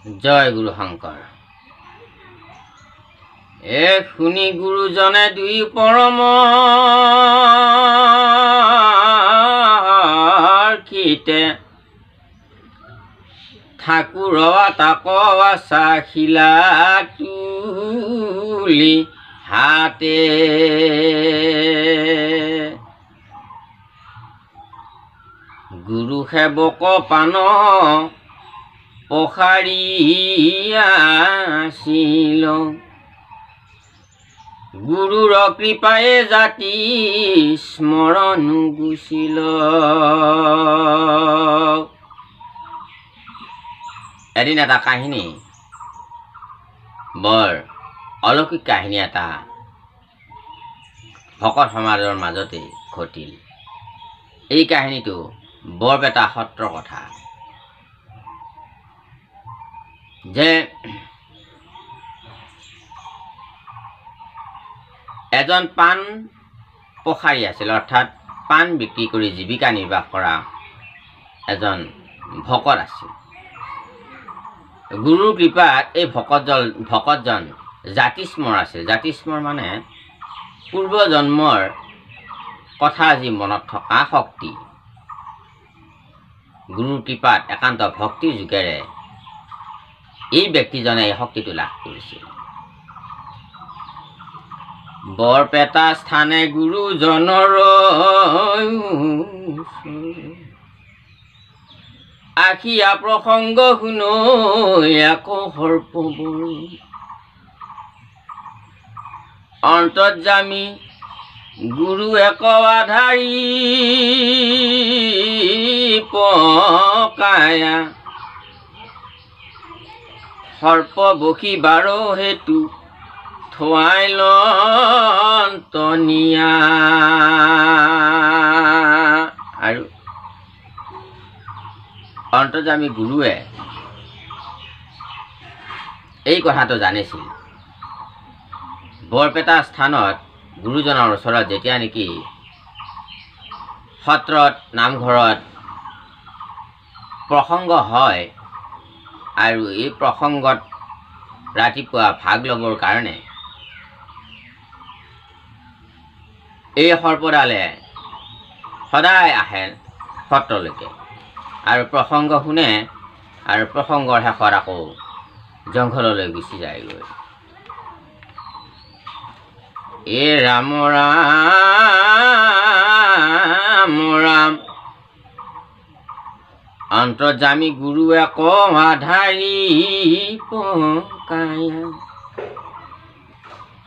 জয় গুৰু শংকৰ। শুনি গুৰুজনে দুই পৰম খিতে ঠাকুৰ তাক চাখিলা তুলি হাতে গুৰু সেৱক পান পখাৰিয়াছিল গুৰুৰ কৃপায়ে জাতি স্মৰণ গুচিল। এদিন এটা কাহিনী, বৰ অলৌকিক কাহিনী এটা ভকত সমাজৰ মাজতে ঘটিল। এই কাহিনীটো বৰপেটা সত্ৰৰ কথা। যে এজন পাণ পখাৰী আছিল, অৰ্থাৎ পাণ বিক্ৰী কৰি জীৱিকা নিৰ্বাহ কৰা এজন ভকত আছিল। গুৰুৰ কৃপাত এই ভকতজন জাতিস্মৰ আছিল। জাতিস্মৰ মানে পূৰ্বজন্মৰ কথা যি মনত থকা শক্তি। গুৰুৰ কৃপাত একান্ত ভক্তিৰ যোগেৰে এই ব্যক্তিজনে এই শক্তিটো লাভ কৰিছিল। বৰপেটা স্থানে গুৰুজনৰ আখিয়া প্ৰসংগ শুনো আকৌ সৰ্পবৰ অন্তৰ্যামী গুৰু এক আধাৰী পকায়া সৰ্প বসি বাৰ হেতু থোৱাই লন্তনিয়া। আৰু অন্তৰ্যামী গুৰুৱে এই কথাটো জানিছিল। বৰপেটা স্থানত গুৰুজনৰ ওচৰত যেতিয়া নেকি সত্ৰত নামঘৰত প্ৰসংগ হয় আৰু এই প্ৰসংগত ৰাতিপুৱা ভাগ ল'বৰ কাৰণে এই সৰ্পডালে সদায় আহে সত্ৰলৈকে আৰু প্ৰসংগ শুনে আৰু প্ৰসংগৰ শেষত আকৌ জংঘললৈ গুচি যায়গৈ। ৰাম ৰাম ৰাম অন্তৰ্যামী গুৰু এক আধাৰী পকায়া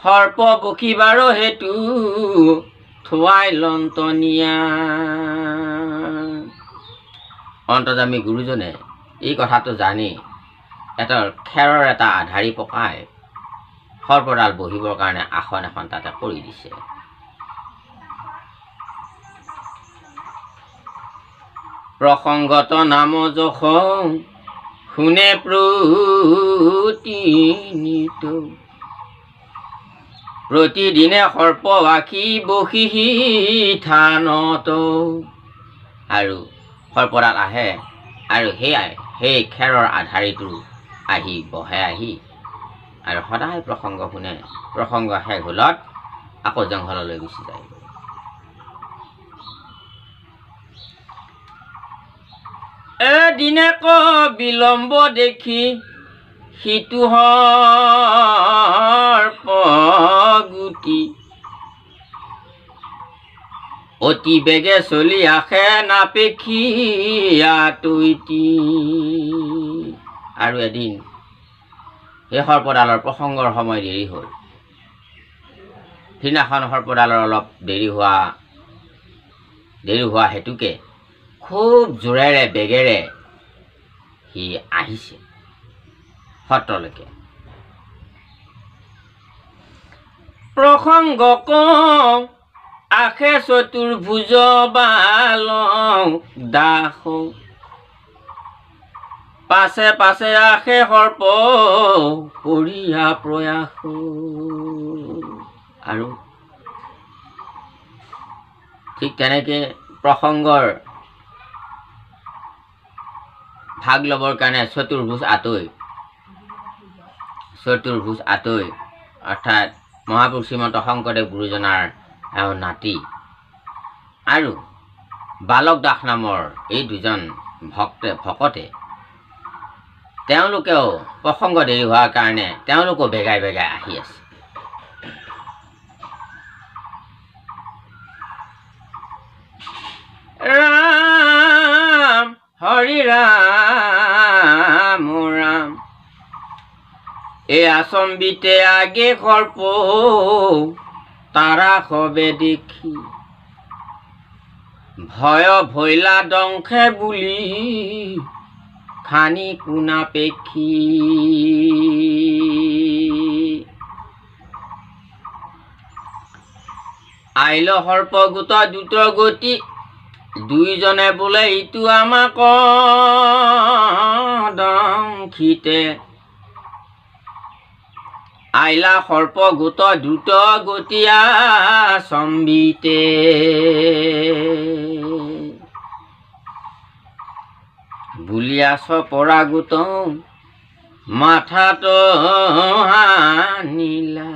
সৰ্প বসিবাৰ হেতু থোৱাই লন্তনিয়া। অন্তৰ্যামী গুৰুজনে এই কথাটো জানি খেৰৰ এটা আধাৰী পকাই সৰ্পডাল বহিবৰ কাৰণে আসন এখন তাতে কৰি দিছে। প্ৰসংগত নাম যশ শুনে প্ৰতিনিত প্ৰতিদিনে সৰ্প আখি বহি থানত। আৰু সৰ্পডাল আহে আৰু সেই খেৰৰ আধাৰীটো আহি বহে আৰু সদায় প্ৰসংগ শুনে। প্ৰসংগ শেষ হ'লত আকৌ জংঘললৈ গুচি যায়। এদিনে বিলম্ব দেখি সিটো সৰ্প গুটি অতি বেগে চলি আহে নাপেখি আতৈতি। আৰু এদিন সেই সৰ্পডালৰ প্ৰসংগৰ সময় দেৰি হ'ল। সিদিনাখন সৰ্পডালৰ অলপ দেৰি হোৱা হেতুকে খুব জোৰেৰে বেগেৰে সি আহিছে সত্ৰলৈকে। প্ৰসংগ আখে চতুৰ্ভুজ বাল দাস পাছে পাছে আখে সৰ্প কৰিয়া প্ৰয়াস। আৰু ঠিক তেনেকে প্ৰসংগৰ ভাগ ল'বৰ কাৰণে চতুৰ্ভুজ আতৈ চতুৰ্ভুজ আতৈ অৰ্থাৎ মহাপুৰুষ শ্ৰীমন্ত শংকৰদেৱ গুৰুজনাৰ নাতি আৰু বালক দাস নামৰ এই দুজন ভকতে তেওঁলোকেও প্ৰসংগ দেৰি হোৱাৰ কাৰণে তেওঁলোকেও বেগাই বেগাই আহি আছে। ৰাম হৰি ৰাম ৰাম এই আচম্বিতে আগে সৰ্প তাৰা সবে দেখি ভয় ভৈলা দংশে বুলি খানি কোনা পেখি আইল সৰ্প গোট দ্ৰুত গতি দুইজনে বোলে ইটো আমাক দংশিতে আইলা সৰ্প গোট দ্ৰুত গতিয়া চম্বিতে বুলিয়াছ পৰা গোট মাথাটো হানিলা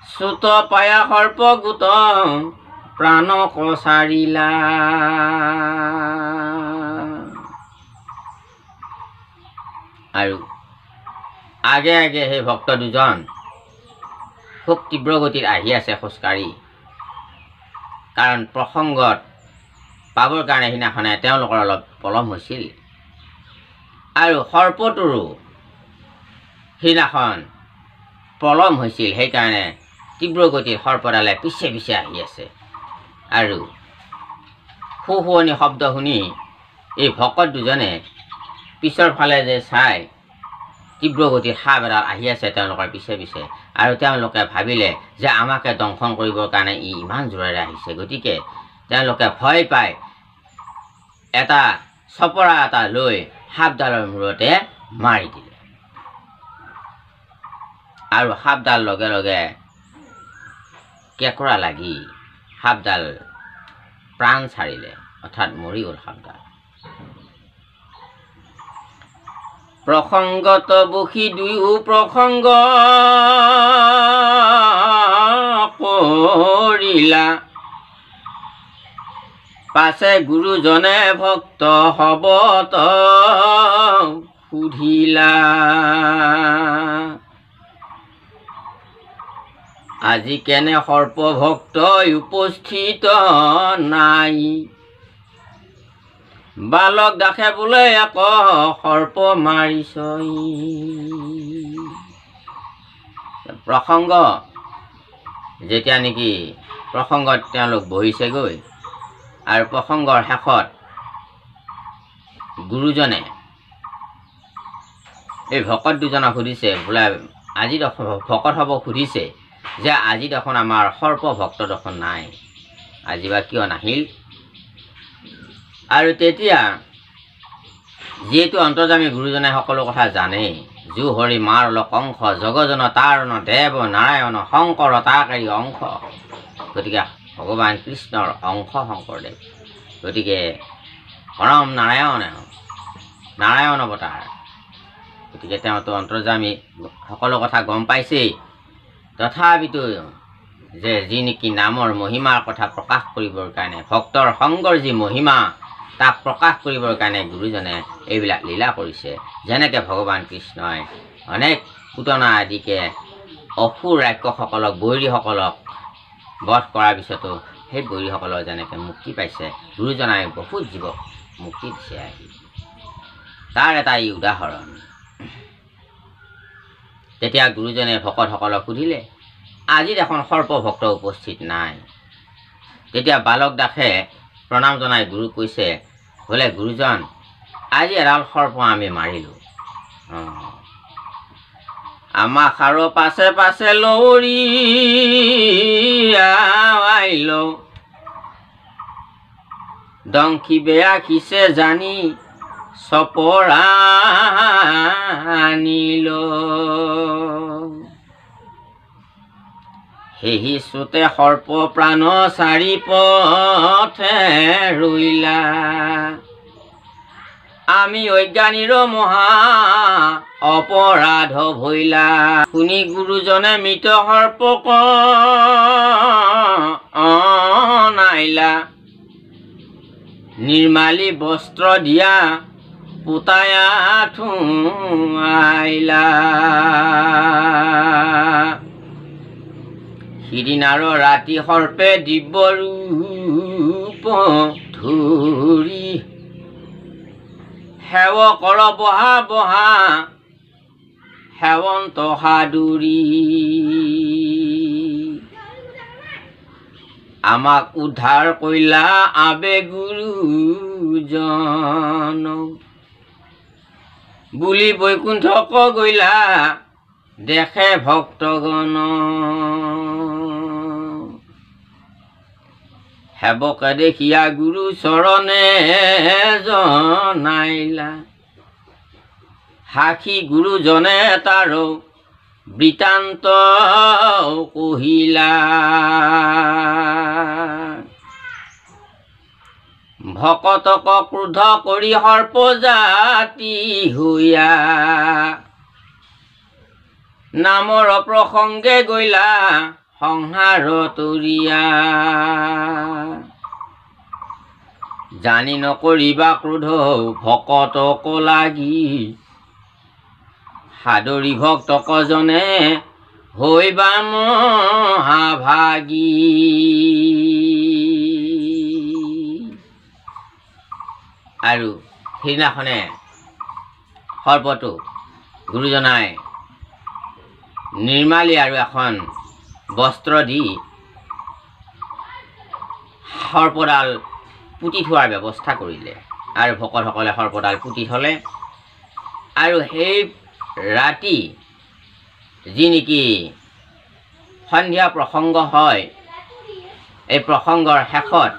চুত পায়া সৰ্প গোট প্ৰাণ কচাৰিলা আৰু আগে আগে সেই ভক্ত দুজন খুব তীব্ৰ গতিত আহি আছে খোজকাঢ়ি, কাৰণ প্ৰসংগত পাবৰ কাৰণে সিদিনাখনে তেওঁলোকৰ অলপ পলম হৈছিল আৰু সৰ্পটোৰো সিদিনাখন পলম হৈছিল। সেইকাৰণে তীব্ৰ গতিত সৰ্পডালে পিছে পিছে আহি আছে আৰু শুশুৱনি শব্দ শুনি এই ভকত দুজনে পিছৰ ফালে যে চাই তীব্ৰ গতিত সাপ এডাল আহি আছে তেওঁলোকৰ পিছে পিছে, আৰু তেওঁলোকে ভাবিলে যে আমাকে দংশন কৰিবৰ কাৰণে ই ইমান জোৰেৰে আহিছে, গতিকে তেওঁলোকে ভয় পাই এটা চপৰা এটা লৈ সাপডালৰ মূৰতে মাৰি দিলে আৰু সাপডাল লগে লগে কেঁকৰা লাগি সাপডাল প্ৰাণ চাৰিলে, অৰ্থাৎ মৰি গ'ল সাপডাল। প্ৰসংগত বসি দুয়ো প্ৰসংগ কৰিলা পাছে গুৰুজনে ভক্ত হবত সুধিলা আজি কেনে সৰ্প ভক্ত উপস্থিত নাই বালক দাসে বোলে আকৌ সৰ্প মাৰিছ। প্ৰসংগ যেতিয়া নেকি প্ৰসংগত তেওঁলোক বহিছেগৈ আৰু প্ৰসংগৰ শেষত গুৰুজনে এই ভকত দুজনক সুধিছে, বোলে আজি ভকত হ'ব সুধিছে যে আজি দেখোন আমাৰ সৰ্প ভক্ত দেখোন নাই, আজি বা কিয় নাহিল। আৰু তেতিয়া যিহেতু অন্তৰ্যামী গুৰুজনে সকলো কথা জানে, জু হৰি মাৰ কংস জগজন তাৰণ দেৱ নাৰায়ণ শংকৰ তাকাৰী অংশ, গতিকে ভগৱান কৃষ্ণৰ অংশ শংকৰদেৱ, গতিকে পৰম নাৰায়ণ অৱতাৰ, গতিকে তেওঁতো অন্তৰ্যামী সকলো কথা গম পাইছেই। তথাপিতো যে যি নেকি নামৰ মহিমাৰ কথা প্ৰকাশ কৰিবৰ কাৰণে, ভক্তৰ সংগৰ যি মহিমা তাক প্ৰকাশ কৰিবৰ কাৰণে গুৰুজনে এইবিলাক লীলা কৰিছে। যেনেকৈ ভগৱান কৃষ্ণই অনেক পুতনা আদিকে অসুৰ ৰাক্ষসকলক বৈৰীসকলক বধ কৰাৰ পিছতো সেই বৈৰীসকলৰ যেনেকৈ মুক্তি পাইছে, গুৰুজনাই বহুত জীৱক মুক্তি দিছে আহি, তাৰ এটা ই উদাহৰণ। তেতিয়া গুৰুজনে ভকতসকলক সুধিলে আজি দেখোন সৰ্প ভক্ত উপস্থিত নাই। তেতিয়া বালক দাসে প্ৰণাম জনাই গুৰুক কৈছে, বোলে গুৰুজন আজি এডাল সৰ্প আমি মাৰিলোঁ, আমাৰ খাৰৰ পাছে পাছে লৰি আইল দংশী বেয়া খিছে জানি চপৰা আনিল সেহি চুতে সৰ্প প্ৰাণ চাৰি পথে ৰৈলা আমি অজ্ঞানীৰ মহা অপৰাধ ভৈলা শুনি গুৰুজনে মৃত সৰ্পক নাইলা নিৰ্মালী বস্ত্ৰ দিয়া পুতায়া থুৱাইলা সিদিনাৰ ৰাতি সৰ্পে দিব্য ৰূপ ধৰি সেৱকৰ বহা বহা সেৱন্ত সাদুৰি আমাক উদ্ধাৰ কৰিলা আবে গুৰুজন বুলি বৈকুণ্ঠক গৈলা দেখে ভক্তগণ সেৱকে দেখিয়া গুৰু চৰণে জনাইলা সাক্ষী গুৰুজনে তাৰ বৃত্তান্ত কহিলা ভকতক ক্ৰোধ কৰি সৰ্প জাতি হৈয়া নামৰ প্ৰসংগে গৈলা সংহাৰ তৰিয়া জানি নকৰিবা ক্ৰোধ ভকতক লাগি সাদৰী ভক্তক জনে হৈবা মহাভাগী আৰু সেইদিনাখনে সৰ্পটো গুৰুজনাই নিৰ্মালী আৰু এখন বস্ত্ৰ দি সৰ্পডাল পুতি থোৱাৰ ব্যৱস্থা কৰিলে আৰু ভকতসকলে সৰ্পডাল পুতি থলে আৰু সেই ৰাতি যি নেকি সন্ধিয়া প্ৰসংগ হয় এই প্ৰসংগৰ শেষত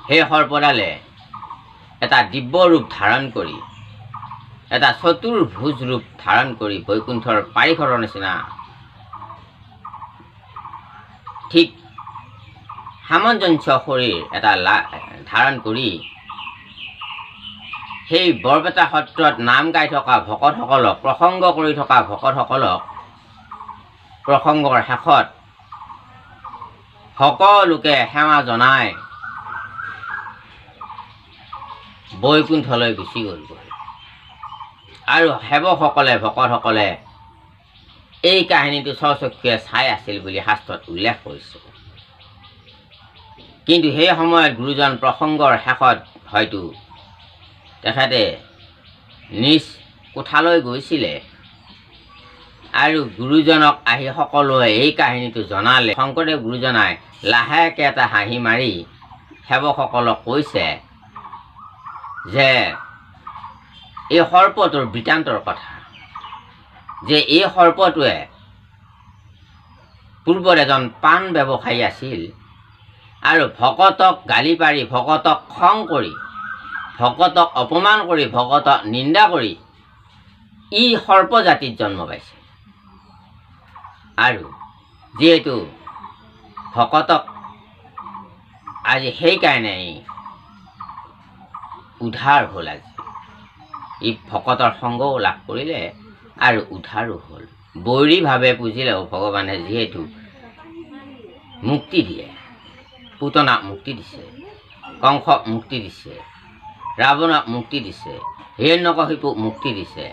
সেই সৰ্পডালে এটা দিব্য ৰূপ ধাৰণ কৰি এটা চতুৰ্ভুজ ৰূপ ধাৰণ কৰি বৈকুণ্ঠৰ পাৰিঘৰৰ নিচিনা ঠিক সামঞ্জস্য শৰীৰ এটা ধাৰণ কৰি সেই বৰপেটা সত্ৰত নাম গাই থকা ভকতসকলক প্ৰসংগ কৰি থকা ভকতসকলক প্ৰসংগৰ শেষত সকলোকে সেৱা জনাই বৈকুণ্ঠলৈ গুচি গ'লগৈ আৰু সেৱকসকলে ভকতসকলে এই কাহিনীটো স্বচক্ষুৱে চাই আছিল বুলি শাস্ত্ৰত উল্লেখ কৰিছে কিন্তু সেই সময়ত গুৰুজন প্ৰসংগৰ শেষত হয়তো তেখেতে নিজ কোঠালৈ গৈছিলে আৰু গুৰুজনক আহি সকলোৱে এই কাহিনীটো জনালে শংকৰদেৱ গুৰুজনাই লাহেকৈ এটা হাঁহি মাৰি সেৱকসকলক কৈছে যে এই সৰ্পটোৰ বৃত্তান্তৰ কথা যে এই সৰ্পটোৱে পূৰ্বৰ এজন পাণ ব্যৱসায়ী আছিল আৰু ভকতক গালি পাৰি ভকতক খং কৰি ভকতক অপমান কৰি ভকতক নিন্দা কৰি ই সৰ্প জাতিত জন্ম পাইছে আৰু যিহেতু ভকতক আজি সেইকাৰণে উদ্ধাৰ হ'ল আজি ই ভকতৰ সংগও লাভ কৰিলে আৰু উদ্ধাৰো হ'ল বৈৰীভাৱে পুজিলেও ভগৱানে যিহেতু মুক্তি দিয়ে পুতনাক মুক্তি দিছে কংসক মুক্তি দিছে ৰাৱণক মুক্তি দিছে হিৰণ্যকশিপুক মুক্তি দিছে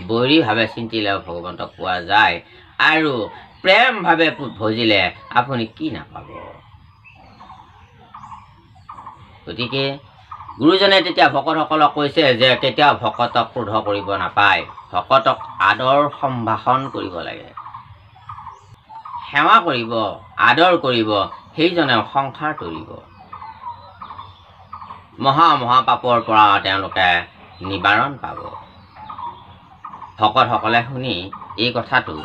বৈৰীভাৱে চিন্তিলেও ভগৱন্তক পোৱা যায় আৰু প্ৰেমভাৱে ভজিলে আপুনি কি নাপাব গতিকে গুৰুজনে তেতিয়া ভকতসকলক কৈছে যে কেতিয়াও ভকতক ক্ৰোধ কৰিব নাপায় ভকতক আদৰ সম্ভাষণ কৰিব লাগে সেৱা কৰিব আদৰ কৰিব সেইজনে সংসাৰ তৰিব মহা পাপৰ পৰা তেওঁলোকে নিবাৰণ পাব ভকতসকলে শুনি এই কথাটো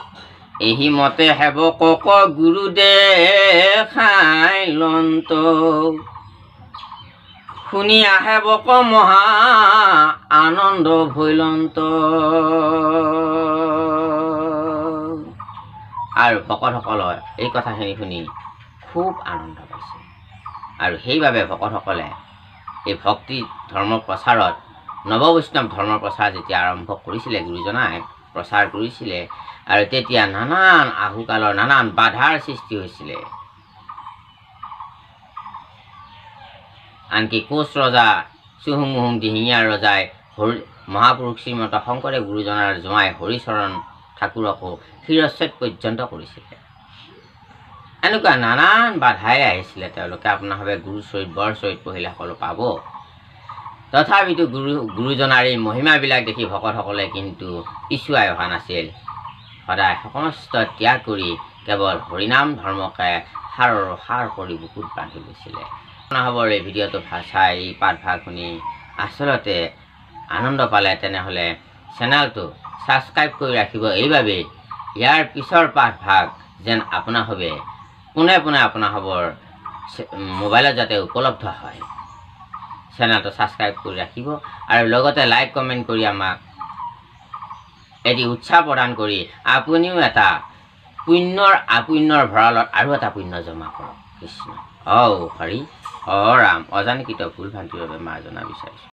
এহি মতে সেৱকক গুৰু দেখাই লন্ত শুনি সেৱক মহা আনন্দ ভৈলন্ত আৰু ভকতসকলৰ এই কথাখিনি শুনি খুব আনন্দ পাইছে আৰু সেইবাবে ভকতসকলে এই ভক্তি ধৰ্ম প্ৰচাৰত নৱ বৈষ্ণৱ ধৰ্মৰ প্ৰচাৰ যেতিয়া আৰম্ভ কৰিছিলে গুৰুজনাই প্ৰচাৰ কৰিছিলে আৰু তেতিয়া নানান আহুকালৰ নানান বাধাৰ সৃষ্টি হৈছিলে আনকি কোচ ৰজা চুহুংমুহুং দিহিঙীয়া ৰজাই মহাপুৰুষ শ্ৰীমন্ত শংকৰদেৱ গুৰুজনাৰ জোঁৱাই হৰিচৰণ ঠাকুৰকো শিৰচ্ছেদ পৰ্যন্ত কৰিছিলে এনেকুৱা নানান বাধাই আহিছিলে তেওঁলোকে আপোনাৰভাৱে গুৰুচৰিত বৰচৰিত পঢ়িলে সকলো পাব তথাপিতো গুৰুজনাৰ এই মহিমাবিলাক দেখি ভকতসকলে কিন্তু পিছুৱাই অহা নাছিল সদায় সমস্ত ত্যাগ কৰি কেৱল হৰিনাম ধৰ্মকে সাৰ কৰি বুকুত বান্ধি লৈছিলে আপোনাৰভাৱৰ এই ভিডিঅ'টো চাই এই পাঠভাগ শুনি আচলতে আনন্দ পালে তেনেহ'লে চেনেলটো ছাবস্ক্ৰাইব কৰি ৰাখিব এইবাবেই ইয়াৰ পিছৰ পাঠভাগ যেন আপোনাৰভাৱে পোনে পোনে আপোনাৰভাৱৰ মোবাইলত যাতে উপলব্ধ হয় চেনেলটো ছাবস্ক্ৰাইব কৰি ৰাখিব আৰু লগতে লাইক কমেণ্ট কৰি আমাক এটি উৎসাহ প্ৰদান কৰি আপুনিও এটা পুণ্যৰ ভঁৰালত আৰু এটা পুণ্য জমা কৰক কৃষ্ণ হৰি ৰাম অজানিকৃত ভুল ভ্ৰান্তিৰ বাবে মাৰ্জনা বিচাৰিছোঁ।